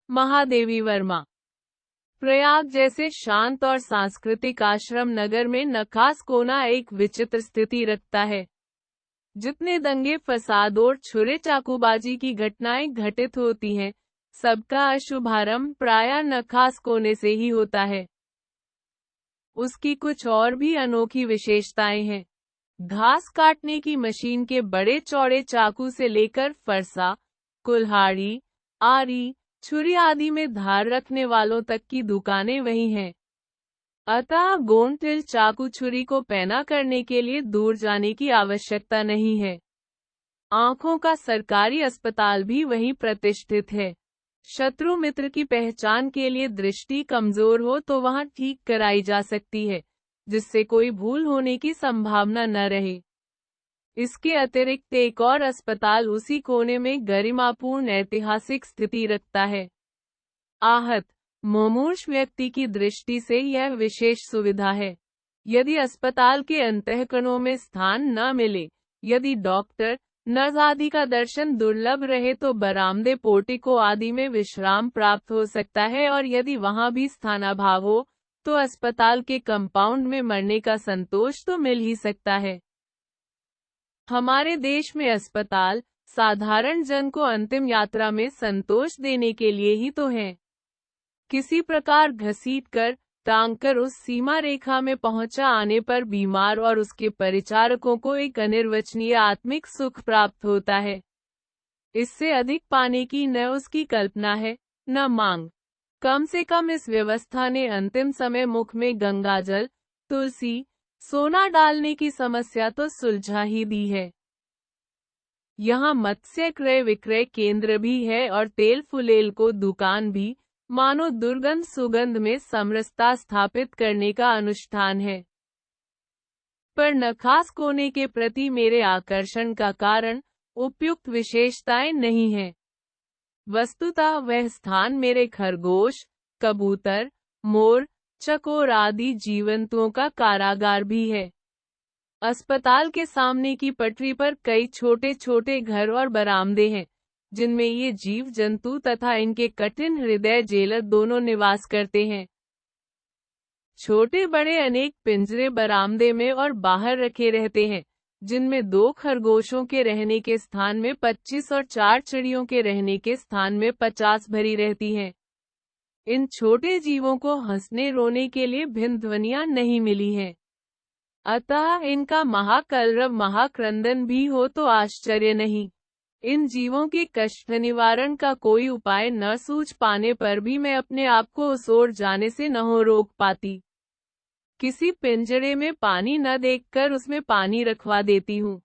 महादेवी वर्मा। प्रयाग जैसे शांत और सांस्कृतिक आश्रम नगर में नखास कोना एक विचित्र स्थिति रखता है। जितने दंगे फसाद और छुरे चाकूबाजी की घटनाएं घटित होती हैं, सबका शुभारंभ प्रायः नखास कोने से ही होता है। उसकी कुछ और भी अनोखी विशेषताएं हैं। घास काटने की मशीन के बड़े चौड़े चाकू से लेकर फरसा, कुल्हाड़ी, आरी, छुरी आदि में धार रखने वालों तक की दुकानें वही हैं। अतः गोंड तिल चाकू छुरी को पैना करने के लिए दूर जाने की आवश्यकता नहीं है। आंखों का सरकारी अस्पताल भी वहीं प्रतिष्ठित है। शत्रु मित्र की पहचान के लिए दृष्टि कमजोर हो तो वहां ठीक कराई जा सकती है, जिससे कोई भूल होने की संभावना न रहे। इसके अतिरिक्त एक और अस्पताल उसी कोने में गरिमापूर्ण ऐतिहासिक स्थिति रखता है। आहत मुमूर्ष व्यक्ति की दृष्टि से यह विशेष सुविधा है। यदि अस्पताल के अंतःकरणों में स्थान न मिले, यदि डॉक्टर नर्स आदि का दर्शन दुर्लभ रहे तो बरामदे पोर्टिको आदि में विश्राम प्राप्त हो सकता है, और यदि वहां भी स्थानाभाव हो तो अस्पताल के कंपाउंड में मरने का संतोष तो मिल ही सकता है। हमारे देश में अस्पताल साधारण जन को अंतिम यात्रा में संतोष देने के लिए ही तो है। किसी प्रकार घसीटकर टांगकर उस सीमा रेखा में पहुंचा आने पर बीमार और उसके परिचारकों को एक अनिर्वचनीय आत्मिक सुख प्राप्त होता है। इससे अधिक पाने की न उसकी कल्पना है, न मांग। कम से कम इस व्यवस्था ने अंतिम समय मुख में गंगाजल, तुलसी, सोना डालने की समस्या तो सुलझा ही दी है। यहाँ मत्स्य क्रय विक्रय केंद्र भी है और तेल फुलेल को दुकान भी, मानो दुर्गंध सुगंध में समरसता स्थापित करने का अनुष्ठान है। पर नखास कोने के प्रति मेरे आकर्षण का कारण उपयुक्त विशेषताएं नहीं है। वस्तुतः वह स्थान मेरे खरगोश, कबूतर, मोर, चकोर आदि जीवंतुओं का कारागार भी है। अस्पताल के सामने की पटरी पर कई छोटे छोटे घर और बरामदे हैं, जिनमें ये जीव जंतु तथा इनके कठिन हृदय जेलर दोनों निवास करते हैं। छोटे बड़े अनेक पिंजरे बरामदे में और बाहर रखे रहते हैं, जिनमें 2 खरगोशों के रहने के स्थान में 25 और 4 चिड़ियों के रहने के स्थान में 50 भरी रहती हैं। इन छोटे जीवों को हंसने रोने के लिए भिन्न ध्वनियां नहीं मिली हैं। अतः इनका महाकलरव महाक्रंदन भी हो तो आश्चर्य नहीं। इन जीवों के कष्ट निवारण का कोई उपाय न सूझ पाने पर भी मैं अपने आप को उस ओर जाने से न हो रोक पाती। किसी पिंजरे में पानी न देखकर उसमें पानी रखवा देती हूँ।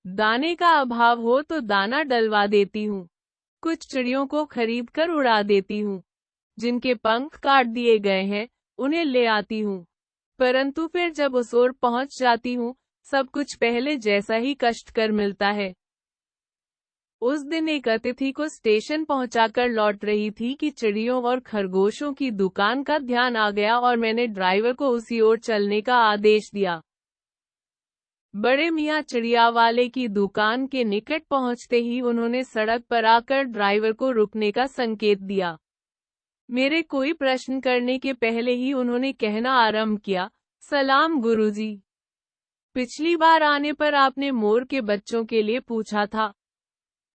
दाने का अभाव हो तो दाना डलवा देती हूँ। कुछ चिड़ियों को खरीद कर उड़ा देती हूँ। जिनके पंख काट दिए गए हैं, उन्हें ले आती हूँ। परंतु फिर जब उस ओर पहुंच जाती हूँ, सब कुछ पहले जैसा ही कष्टकर मिलता है। उस दिन एक अतिथि को स्टेशन पहुंचाकर लौट रही थी कि चिड़ियों और खरगोशों की दुकान का ध्यान आ गया और मैंने ड्राइवर को उसी ओर चलने का आदेश दिया। बड़े मियाँ चिड़िया वाले की दुकान के निकट पहुंचते ही उन्होंने सड़क पर आकर ड्राइवर को रुकने का संकेत दिया। मेरे कोई प्रश्न करने के पहले ही उन्होंने कहना आरंभ किया, सलाम गुरुजी। पिछली बार आने पर आपने मोर के बच्चों के लिए पूछा था।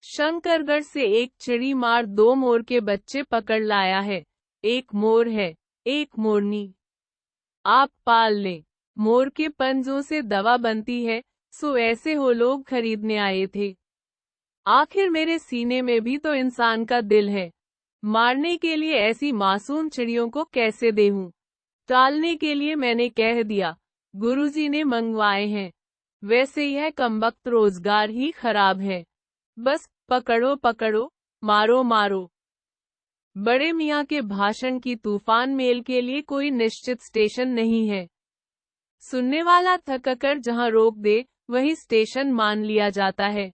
शंकरगढ़ से एक चिड़ी मार 2 मोर के बच्चे पकड़ लाया है। एक मोर है, एक मोरनी। आप पाल लें। मोर के पंजों से दवा बनती है, सो ऐसे हो लोग खरीदने आए थे। आखिर मेरे सीने में भी तो इंसान का दिल है। मारने के लिए ऐसी मासूम चिड़ियों को कैसे देहूं? टालने के लिए मैंने कह दिया, गुरुजी ने मंगवाए हैं। वैसे यह कमबख्त रोजगार ही खराब है। बस पकड़ो पकड़ो, मारो मारो। बड़े मियाँ के भाषण की तूफान मेल के लिए कोई निश्चित स्टेशन नहीं है। सुनने वाला थककर जहां रोक दे, वही स्टेशन मान लिया जाता है।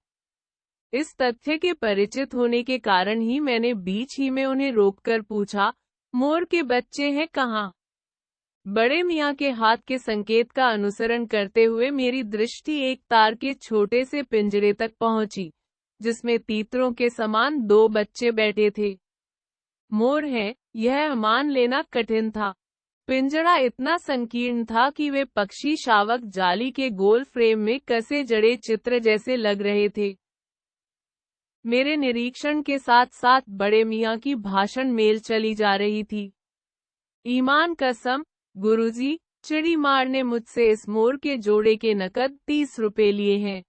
इस तथ्य के परिचित होने के कारण ही मैंने बीच ही में उन्हें रोककर पूछा, मोर के बच्चे हैं कहाँ? बड़े मियाँ के हाथ के संकेत का अनुसरण करते हुए मेरी दृष्टि एक तार के छोटे से पिंजरे तक पहुंची, जिसमें तीतरों के समान 2 बच्चे बैठे थे। मोर हैं, यह मान लेना कठिन था। पिंजरा इतना संकीर्ण था कि वे पक्षी शावक जाली के गोल फ्रेम में कसे जड़े चित्र जैसे लग रहे थे। मेरे निरीक्षण के साथ साथ बड़े मियाँ की भाषण मेल चली जा रही थी। ईमान कसम, गुरुजी, चिड़ी मार ने मुझसे इस मोर के जोड़े के नकद 30 रुपए लिए हैं।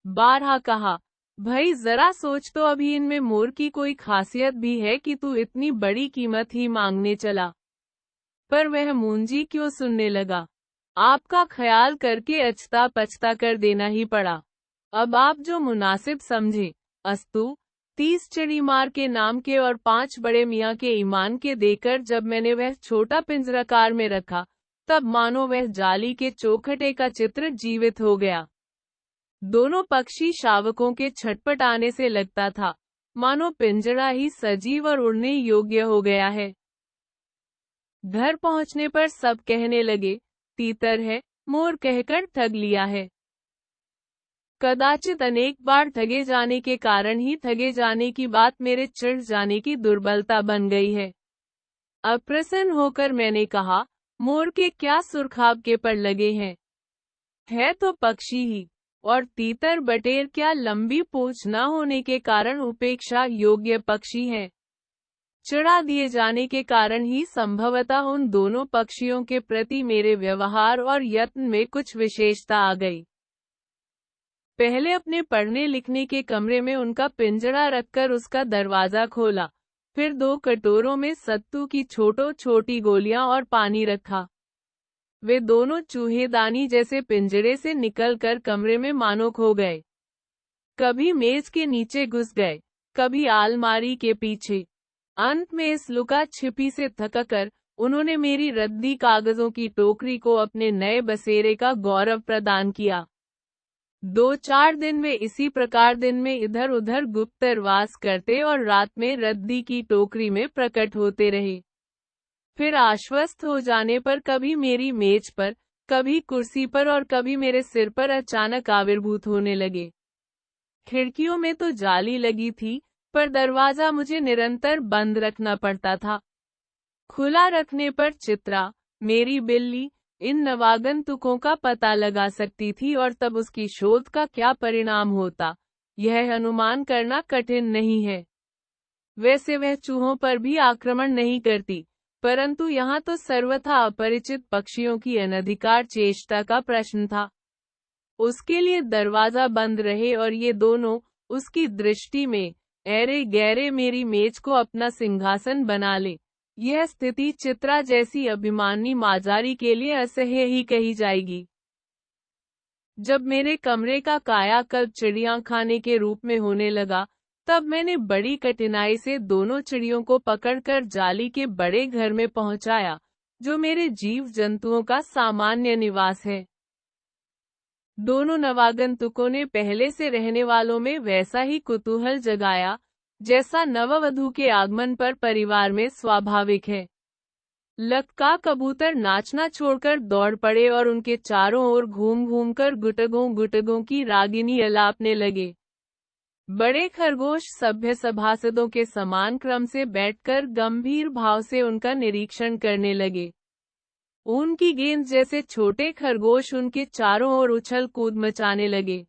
बारहा कहा, भाई जरा सोच तो, अभी इनमें मोर की कोई खासियत भी है कि तू इतनी बड़ी कीमत ही मांगने चला। पर वह मूंजी क्यों सुनने लगा। आपका ख्याल करके अचता पचता कर देना ही पड़ा। अब आप जो मुनासिब समझे। अस्तु, 30 चिड़ी मार के नाम के और 5 बड़े मियाँ के ईमान के देकर जब मैंने वह छोटा पिंजराकार में रखा, तब मानो वह जाली के चौखटे का चित्र जीवित हो गया। दोनों पक्षी शावकों के छटपटाने से लगता था, मानो पिंजरा ही सजीव और उड़ने योग्य हो गया है। घर पहुंचने पर सब कहने लगे, तीतर है, मोर कहकर ठग लिया है। कदाचित अनेक बार ठगे जाने के कारण ही ठगे जाने की बात मेरे चिढ़ जाने की दुर्बलता बन गई है। अप्रसन्न होकर मैंने कहा, मोर के क्या सुरखाब के पर लगे हैं? है तो पक्षी ही, और तीतर बटेर क्या लंबी पूंछ न होने के कारण उपेक्षा योग्य पक्षी हैं। चिढ़ा दिए जाने के कारण ही संभवतः उन दोनों पक्षियों के प्रति मेरे व्यवहार और यत्न में कुछ विशेषता आ गई। पहले अपने पढ़ने लिखने के कमरे में उनका पिंजरा रखकर उसका दरवाजा खोला, फिर 2 कटोरों में सत्तू की छोटी गोलियां और पानी रखा। वे दोनों चूहेदानी जैसे पिंजरे से निकलकर कमरे में मानो खो गए। कभी मेज के नीचे घुस गए, कभी अलमारी के पीछे। अंत में इस लुका छिपी से थककर उन्होंने मेरी रद्दी कागजों की टोकरी को अपने नए बसेरे का गौरव प्रदान किया। 2-4 दिन वे इसी प्रकार दिन में इधर उधर गुप्तवास करते और रात में रद्दी की टोकरी में प्रकट होते रहे। फिर आश्वस्त हो जाने पर कभी मेरी मेज पर, कभी कुर्सी पर और कभी मेरे सिर पर अचानक आविर्भूत होने लगे। खिड़कियों में तो जाली लगी थी, पर दरवाजा मुझे निरंतर बंद रखना पड़ता था। खुला रखने पर चित्रा, मेरी बिल्ली, इन नवागंतुकों का पता लगा सकती थी और तब उसकी शोध का क्या परिणाम होता, यह अनुमान करना कठिन नहीं है। वैसे वह चूहों पर भी आक्रमण नहीं करती, परंतु यहाँ तो सर्वथा अपरिचित पक्षियों की अनधिकार चेष्टा का प्रश्न था। उसके लिए दरवाजा बंद रहे और ये दोनों, उसकी दृष्टि में, ऐरे गहरे मेरी मेज को अपना सिंहासन बना ले। यह स्थिति चित्रा जैसी अभिमानी माजारी के लिए असह्य ही कही जाएगी। जब मेरे कमरे का कायाकल्प चिड़ियाखाने के रूप में होने लगा, तब मैंने बड़ी कठिनाई से दोनों चिड़ियों को पकड़कर जाली के बड़े घर में पहुंचाया, जो मेरे जीव जंतुओं का सामान्य निवास है। दोनों नवागंतुकों ने पहले से रहने वालों में वैसा ही कुतूहल जगाया, जैसा नववधू के आगमन पर परिवार में स्वाभाविक है। लक्का कबूतर नाचना छोड़कर दौड़ पड़े और उनके चारों ओर घूम घूम कर गुटगों की रागिनी अलापने लगे। बड़े खरगोश सभ्य सभासदों के समान क्रम से बैठकर गंभीर भाव से उनका निरीक्षण करने लगे। ऊन की गेंद जैसे छोटे खरगोश उनके चारों ओर उछल कूद मचाने लगे।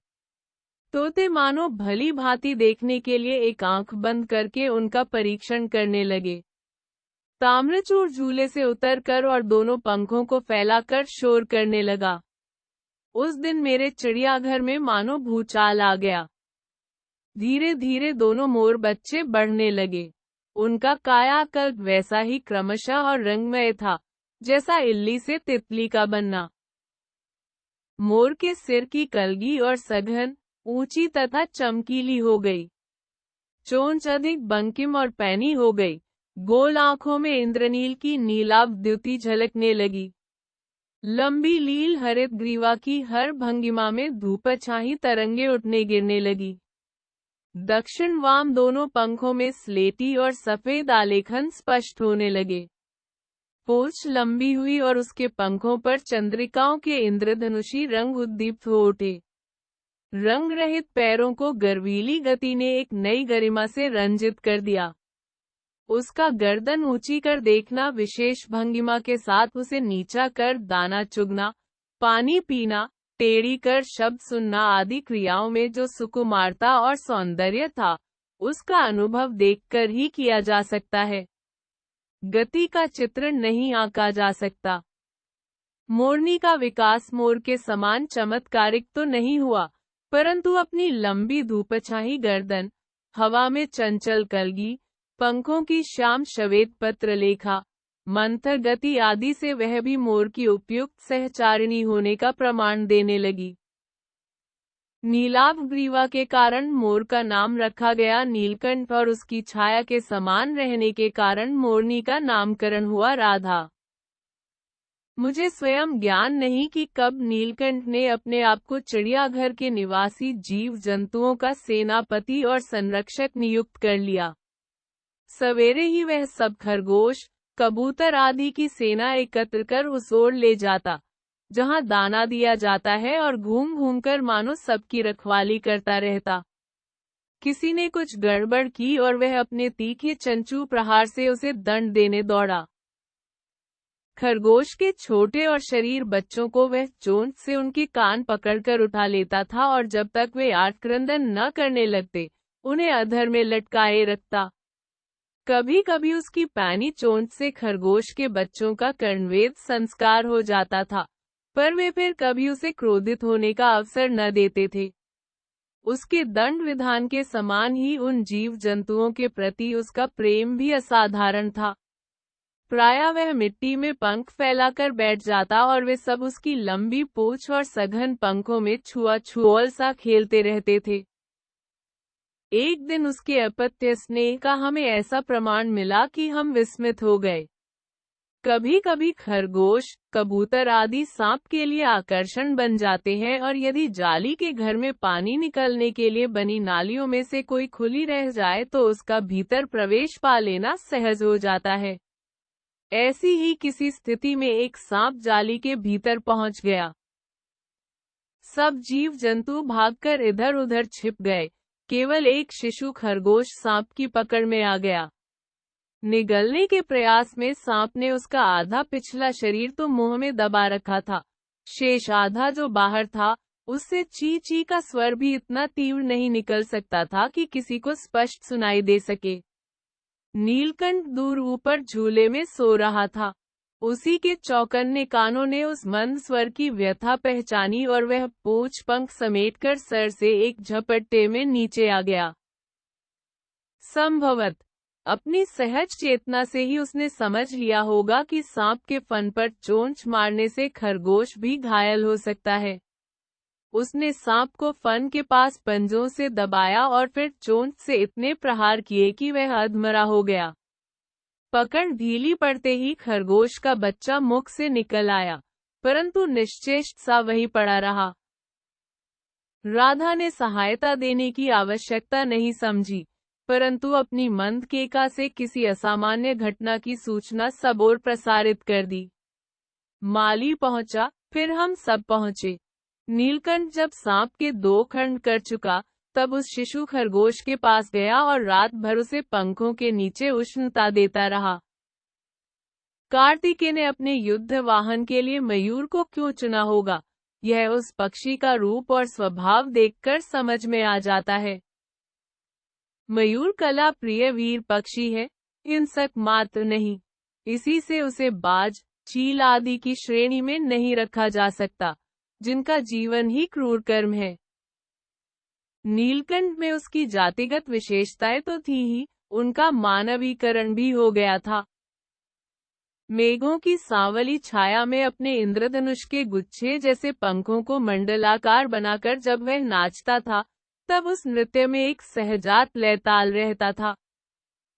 तोते मानो भली भांति देखने के लिए एक आंख बंद करके उनका परीक्षण करने लगे। ताम्रचूर झूले से उतरकर और दोनों पंखों को फैलाकर शोर करने लगा। उस दिन मेरे चिड़ियाघर में मानो भूचाल आ गया। धीरे धीरे दोनों मोर बच्चे बढ़ने लगे। उनका कायाकल्प वैसा ही क्रमशः और रंगमय था, जैसा इल्ली से तितली का बनना। मोर के सिर की कलगी और सघन, ऊंची तथा चमकीली हो गई। चोंच अधिक बंकिम और पैनी हो गई। गोल आंखों में इंद्रनील की नीलाभ द्युति झलकने लगी। लंबी लील हरित ग्रीवा की हर भंगिमा में धूपछाई तरंगे उठने गिरने लगी। दक्षिण वाम दोनों पंखों में स्लेटी और सफेद आलेखन स्पष्ट होने लगे। पूंछ लंबी हुई और उसके पंखों पर चंद्रिकाओं के इंद्रधनुषी रंग उद्दीप्त हो उठे। रंग रहित पैरों को गर्वीली गति ने एक नई गरिमा से रंजित कर दिया। उसका गर्दन ऊंची कर देखना, विशेष भंगिमा के साथ उसे नीचा कर दाना चुगना, पानी पीना, टेढ़ी कर शब्द सुनना आदि क्रियाओं में जो सुकुमारता और सौंदर्य था, उसका अनुभव देखकर ही किया जा सकता है। गति का चित्रण नहीं आंका जा सकता। मोरनी का विकास मोर के समान चमत्कारिक तो नहीं हुआ, परंतु अपनी लंबी धूपछाई गर्दन, हवा में चंचल कलगी, पंखों की श्याम श्वेत पत्र लेखा, मंथर गति आदि से वह भी मोर की उपयुक्त सहचारिणी होने का प्रमाण देने लगी। नीलाभ ग्रीवा के कारण मोर का नाम रखा गया नीलकंठ और उसकी छाया के समान रहने के कारण मोरनी का नामकरण हुआ राधा। मुझे स्वयं ज्ञान नहीं कि कब नीलकंठ ने अपने आप को चिड़ियाघर के निवासी जीव जंतुओं का सेनापति और संरक्षक नियुक्त कर लिया। सवेरे ही वह सब खरगोश, कबूतर आदि की सेना एकत्र कर उस ओर ले जाता जहां दाना दिया जाता है और घूम घूम कर मानो सबकी रखवाली करता रहता। किसी ने कुछ गड़बड़ की और वह अपने तीखे चंचू प्रहार से उसे दंड देने दौड़ा। खरगोश के छोटे और शरीर बच्चों को वह चोंच से उनके कान पकड़कर उठा लेता था और जब तक वे आक्रंदन न करने लगते, उन्हें अधर में लटकाए रखता। कभी कभी उसकी पैनी चोंच से खरगोश के बच्चों का कर्णवेध संस्कार हो जाता था, पर वे फिर कभी उसे क्रोधित होने का अवसर न देते थे। उसके दंड विधान के समान ही उन जीव जंतुओं के प्रति उसका प्रेम भी असाधारण था। प्रायः वह मिट्टी में पंख फैलाकर बैठ जाता और वे सब उसकी लंबी पूंछ और सघन पंखों में छुआ-छुआल सा खेलते रहते थे। एक दिन उसके अपत्य स्नेह का हमें ऐसा प्रमाण मिला कि हम विस्मित हो गए। कभी कभी खरगोश, कबूतर आदि सांप के लिए आकर्षण बन जाते हैं और यदि जाली के घर में पानी निकलने के लिए बनी नालियों में से कोई खुली रह जाए तो उसका भीतर प्रवेश पा लेना सहज हो जाता है। ऐसी ही किसी स्थिति में एक सांप जाली के भीतर पहुंच गया। सब जीव जंतु भागकर इधर उधर छिप गए, केवल एक शिशु खरगोश सांप की पकड़ में आ गया। निगलने के प्रयास में सांप ने उसका आधा पिछला शरीर तो मुंह में दबा रखा था, शेष आधा जो बाहर था, उससे ची ची का स्वर भी इतना तीव्र नहीं निकल सकता था कि किसी को स्पष्ट सुनाई दे सके। नीलकंठ दूर ऊपर झूले में सो रहा था। उसी के चौकन्ने कानों ने उस मंद स्वर की व्यथा पहचानी और वह पूंछ पंख समेटकर सर से एक झपट्टे में नीचे आ गया। संभवत अपनी सहज चेतना से ही उसने समझ लिया होगा कि सांप के फन पर चोंच मारने से खरगोश भी घायल हो सकता है। उसने सांप को फन के पास पंजों से दबाया और फिर चोंच से इतने प्रहार किए कि वह अधमरा हो गया। पकड़ ढीली पड़ते ही खरगोश का बच्चा मुख से निकल आया, परंतु निश्चेष्ट सा वही पड़ा रहा। राधा ने सहायता देने की आवश्यकता नहीं समझी, परंतु अपनी मंद केका से किसी असामान्य घटना की सूचना सब ओर प्रसारित कर दी। माली पहुंचा, फिर हम सब पहुंचे। नीलकंठ जब सांप के 2 खंड कर चुका, तब उस शिशु खरगोश के पास गया और रात भर उसे पंखों के नीचे उष्णता देता रहा। कार्तिकेय ने अपने युद्ध वाहन के लिए मयूर को क्यों चुना होगा, यह उस पक्षी का रूप और स्वभाव देखकर समझ में आ जाता है। मयूर कला प्रिय वीर पक्षी है, हिंसक मात्र नहीं। इसी से उसे बाज, चील आदि की श्रेणी में नहीं रखा जा सकता, जिनका जीवन ही क्रूर कर्म है। नीलकंठ में उसकी जातिगत विशेषताएं तो थी ही, उनका मानवीकरण भी हो गया था। मेघों की सांवली छाया में अपने इंद्रधनुष के गुच्छे जैसे पंखों को मंडलाकार बनाकर जब वह नाचता था, तब उस नृत्य में एक सहजात लय ताल रहता था।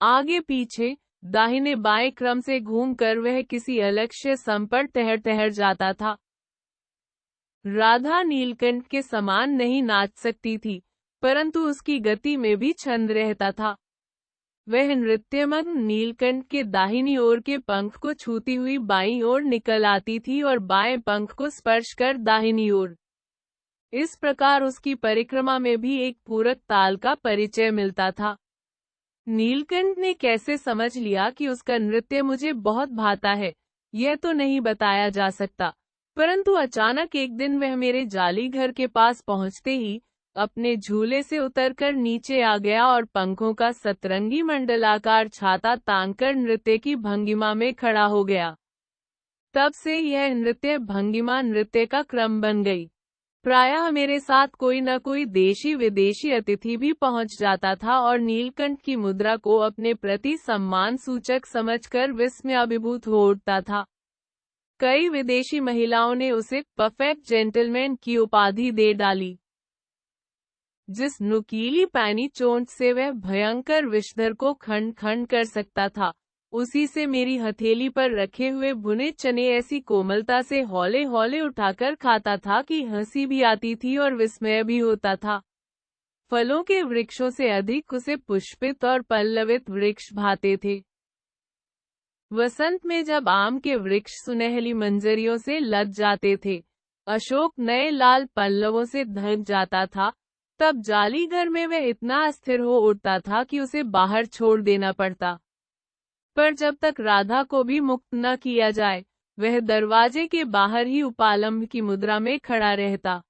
आगे पीछे, दाहिने बाएं क्रम से घूमकर वह किसी अलक्ष्य सम पर ठहर ठहर जाता था। राधा नीलकंठ के समान नहीं नाच सकती थी, परंतु उसकी गति में भी छंद रहता था। वह नृत्यमग्न नीलकंठ के दाहिनी ओर के पंख को छूती हुई बाईं ओर निकल आती थी और बाएं पंख को स्पर्श कर दाहिनी ओर। इस प्रकार उसकी परिक्रमा में भी एक पूरक ताल का परिचय मिलता था। नीलकंठ ने कैसे समझ लिया कि उसका नृत्य मुझे बहुत भाता है, यह तो नहीं बताया जा सकता, परंतु अचानक एक दिन वह मेरे जाली घर के पास पहुंचते ही अपने झूले से उतरकर नीचे आ गया और पंखों का सतरंगी मंडलाकार छाता तानकर नृत्य की भंगिमा में खड़ा हो गया। तब से यह नृत्य भंगिमा नृत्य का क्रम बन गई। प्रायः मेरे साथ कोई न कोई देशी विदेशी अतिथि भी पहुंच जाता था और नीलकंठ की मुद्रा को अपने प्रति सम्मान सूचक समझकर विस्मयाभिभूत हो उठता था। कई विदेशी महिलाओं ने उसे परफेक्ट जेंटलमैन की उपाधि दे डाली। जिस नुकीली पैनी चोंच से वह भयंकर विषधर को खंड खंड कर सकता था, उसी से मेरी हथेली पर रखे हुए भुने चने ऐसी कोमलता से हौले हौले उठाकर खाता था कि हंसी भी आती थी और विस्मय भी होता था। फलों के वृक्षों से अधिक उसे पुष्पित और पल्लवित वृक्ष भाते थे। वसंत में जब आम के वृक्ष सुनहली मंजरियों से लद जाते थे, अशोक नए लाल पल्लवों से ढक जाता था, तब जाली घर में वह इतना अस्थिर हो उठता था कि उसे बाहर छोड़ देना पड़ता। पर जब तक राधा को भी मुक्त न किया जाए, वह दरवाजे के बाहर ही उपालंब की मुद्रा में खड़ा रहता।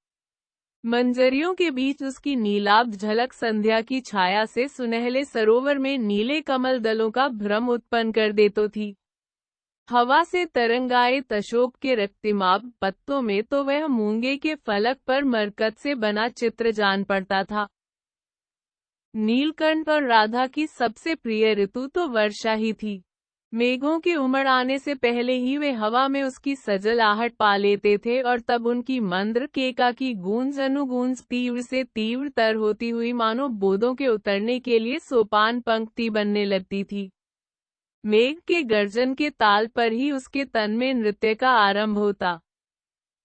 मंजरियों के बीच उसकी नीलाभ झलक संध्या की छाया से सुनहले सरोवर में नीले कमल दलों का भ्रम उत्पन्न कर देतो थी। हवा से तरंगाए अशोक के रक्तिमाभ पत्तों में तो वह मूंगे के फलक पर मरकत से बना चित्र जान पड़ता था। नीलकंठ और राधा की सबसे प्रिय ऋतु तो वर्षा ही थी। मेघों के उमड़ आने से पहले ही वे हवा में उसकी सजल आहट पा लेते थे और तब उनकी मंद्र केका की गूंज अनुगूंज तीव्र से तीव्रतर होती हुई मानो बोधों के उतरने के लिए सोपान पंक्ति बनने लगती थी। मेघ के गर्जन के ताल पर ही उसके तन में नृत्य का आरंभ होता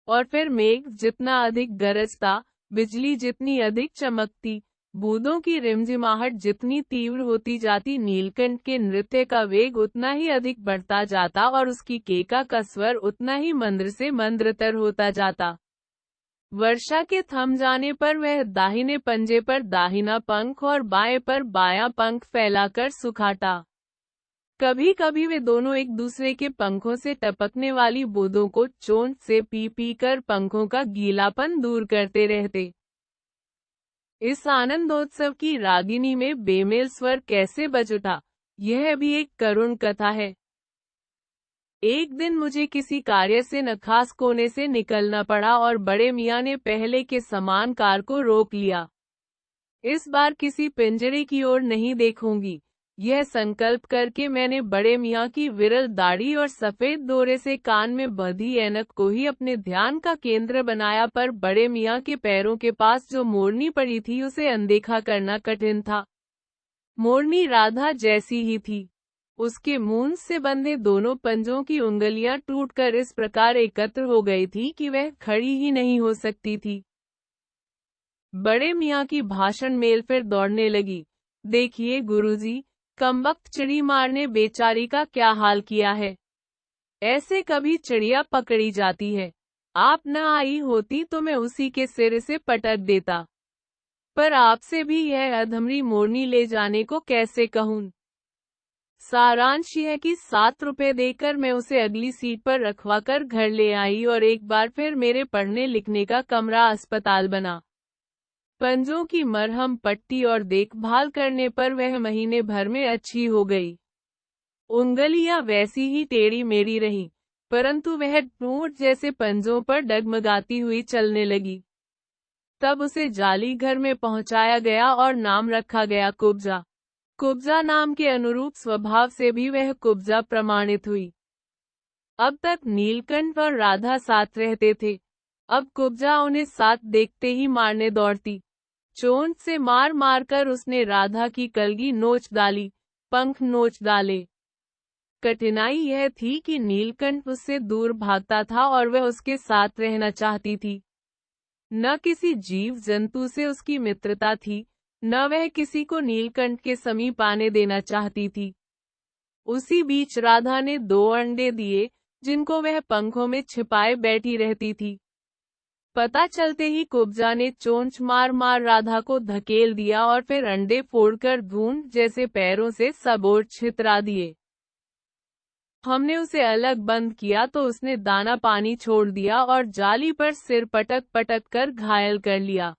और फिर मेघ जितना अधिक गरजता, बिजली जितनी अधिक चमकती, बूंदों की रिमझिमाहट जितनी तीव्र होती जाती, नीलकंठ के नृत्य का वेग उतना ही अधिक बढ़ता जाता और उसकी केका का स्वर उतना ही मंद्र से मंद्रतर होता जाता। वर्षा के थम जाने पर वह दाहिने पंजे पर दाहिना पंख और बाएं पर बायां पंख फैलाकर सुखाता। कभी कभी वे दोनों एक दूसरे के पंखों से टपकने वाली बूंदों को चोंच से पी पी कर पंखों का गीलापन दूर करते रहते। इस आनंदोत्सव की रागिनी में बेमेल स्वर कैसे बज उठा, यह भी एक करुण कथा है। एक दिन मुझे किसी कार्य से नखास कोने से निकलना पड़ा और बड़े मियाँ ने पहले के समान कार को रोक लिया। इस बार किसी पिंजरे की ओर नहीं देखूंगी, यह संकल्प करके मैंने बड़े मियाँ की विरल दाढ़ी और सफेद डोरे से कान में बंधी ऐनक को ही अपने ध्यान का केंद्र बनाया, पर बड़े मियाँ के पैरों के पास जो मोरनी पड़ी थी उसे अनदेखा करना कठिन था। मोरनी राधा जैसी ही थी। उसके मूंछ से बंधे दोनों पंजों की उंगलियां टूटकर इस प्रकार एकत्र हो गई थी कि वह खड़ी ही नहीं हो सकती थी। बड़े मियाँ की भाषण मेल फिर दौड़ने लगी। देखिए गुरुजी, कमबख्त चिड़ी मारने बेचारी का क्या हाल किया है। ऐसे कभी चिड़िया पकड़ी जाती है। आप न आई होती तो मैं उसी के सिर से पटक देता। पर आपसे भी यह अधमरी मोरनी ले जाने को कैसे कहूं। सारांश यह कि 7 रुपए देकर मैं उसे अगली सीट पर रखवाकर घर ले आई और एक बार फिर मेरे पढ़ने लिखने का कमरा अस्पताल बना। पंजों की मरहम पट्टी और देखभाल करने पर वह महीने भर में अच्छी हो गई। उंगलियां वैसी ही टेढ़ी मेढ़ी रहीं, परंतु वह टूट जैसे पंजों पर डगमगाती हुई चलने लगी। तब उसे जाली घर में पहुंचाया गया और नाम रखा गया कुब्जा। कुब्जा नाम के अनुरूप स्वभाव से भी वह कुब्जा प्रमाणित हुई। अब तक नीलकंठ और राधा साथ रहते थे, अब कुब्जा उन्हें साथ देखते ही मारने दौड़ती। चोंच से मार मार कर उसने राधा की कलगी नोच डाली, पंख नोच डाले। कठिनाई यह थी कि नीलकंठ उससे दूर भागता था और वह उसके साथ रहना चाहती थी। न किसी जीव जंतु से उसकी मित्रता थी, न वह किसी को नीलकंठ के समीप आने देना चाहती थी। उसी बीच राधा ने 2 अंडे दिए, जिनको वह पंखों में छिपाए बैठी रहती थी। पता चलते ही कुब्जा ने चोंच मार मार राधा को धकेल दिया और फिर अंडे फोड़कर धून जैसे पैरों से सब ओर छितरा दिए। हमने उसे अलग बंद किया तो उसने दाना पानी छोड़ दिया और जाली पर सिर पटक पटक कर घायल कर लिया।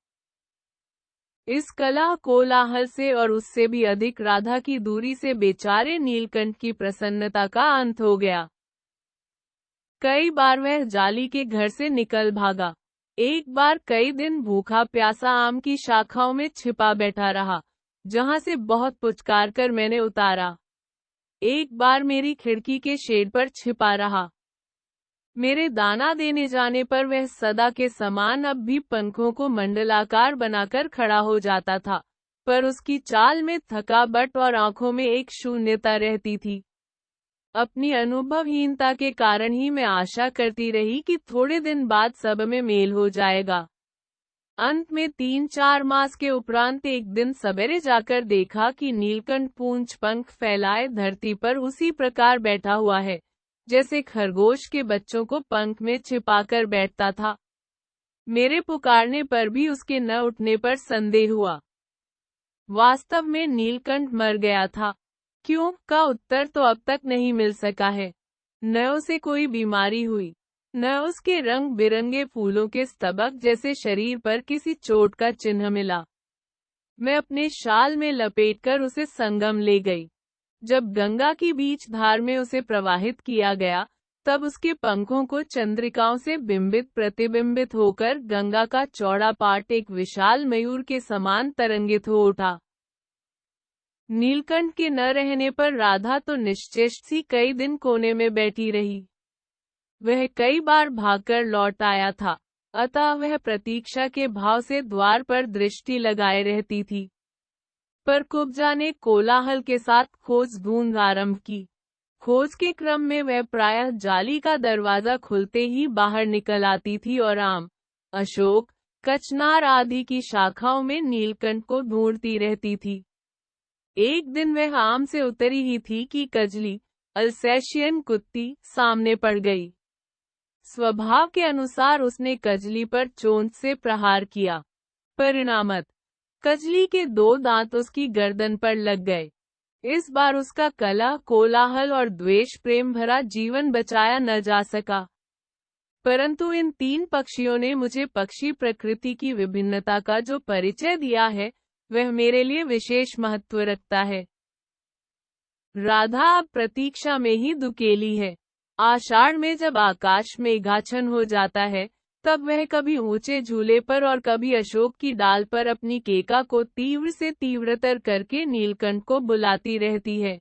इस कलह कोलाहल से और उससे भी अधिक राधा की दूरी से बेचारे नीलकंठ की प्रसन्नता का अंत हो गया। कई बार वह जाली के घर से निकल भागा। एक बार कई दिन भूखा प्यासा आम की शाखाओं में छिपा बैठा रहा, जहां से बहुत पुचकार कर मैंने उतारा। एक बार मेरी खिड़की के शेड पर छिपा रहा। मेरे दाना देने जाने पर वह सदा के समान अब भी पंखों को मंडलाकार बनाकर खड़ा हो जाता था, पर उसकी चाल में थकावट और आंखों में एक शून्यता रहती थी। अपनी अनुभवहीनता के कारण ही मैं आशा करती रही कि थोड़े दिन बाद सब में मेल हो जाएगा। अंत में 3-4 मास के उपरांत एक दिन सवेरे जाकर देखा कि नीलकंठ पूंछ पंख फैलाए धरती पर उसी प्रकार बैठा हुआ है, जैसे खरगोश के बच्चों को पंख में छिपाकर बैठता था। मेरे पुकारने पर भी उसके न उठने पर संदेह हुआ। वास्तव में नीलकंठ मर गया था। क्यों का उत्तर तो अब तक नहीं मिल सका है। न उसे कोई बीमारी हुई, न उसके रंग बिरंगे फूलों के स्तबक जैसे शरीर पर किसी चोट का चिन्ह मिला। मैं अपने शाल में लपेटकर उसे संगम ले गई। जब गंगा की बीच धार में उसे प्रवाहित किया गया, तब उसके पंखों को चंद्रिकाओं से बिंबित प्रतिबिंबित होकर गंगा का चौड़ा पाट एक विशाल मयूर के समान तरंगित हो उठा। नीलकंठ के न रहने पर राधा तो निश्चेष्ट सी कई दिन कोने में बैठी रही। वह कई बार भागकर लौट आया था, अतः वह प्रतीक्षा के भाव से द्वार पर दृष्टि लगाए रहती थी। पर कुब्जा ने कोलाहल के साथ खोज आरंभ की। खोज के क्रम में वह प्रायः जाली का दरवाजा खुलते ही बाहर निकल आती थी और आम, अशोक, कचनार आदि की शाखाओं में नीलकंठ को ढूंढती रहती थी। एक दिन वह आम से उतरी ही थी कि कजली, अल्सेशियन कुत्ती, सामने पड़ गई। स्वभाव के अनुसार उसने कजली पर चोंच से प्रहार किया। परिणामत कजली के 2 दांत उसकी गर्दन पर लग गए। इस बार उसका कलह, कोलाहल और द्वेष प्रेम भरा जीवन बचाया न जा सका। परंतु इन 3 पक्षियों ने मुझे पक्षी प्रकृति की विभिन्नता का जो परिचय दिया है, वह मेरे लिए विशेष महत्व रखता है। राधा अब प्रतीक्षा में ही दुकेली है। आषाढ़ में जब आकाश मेघाच्छन्न हो जाता है, तब वह कभी ऊंचे झूले पर और कभी अशोक की डाल पर अपनी केका को तीव्र से तीव्रतर करके नीलकंठ को बुलाती रहती है।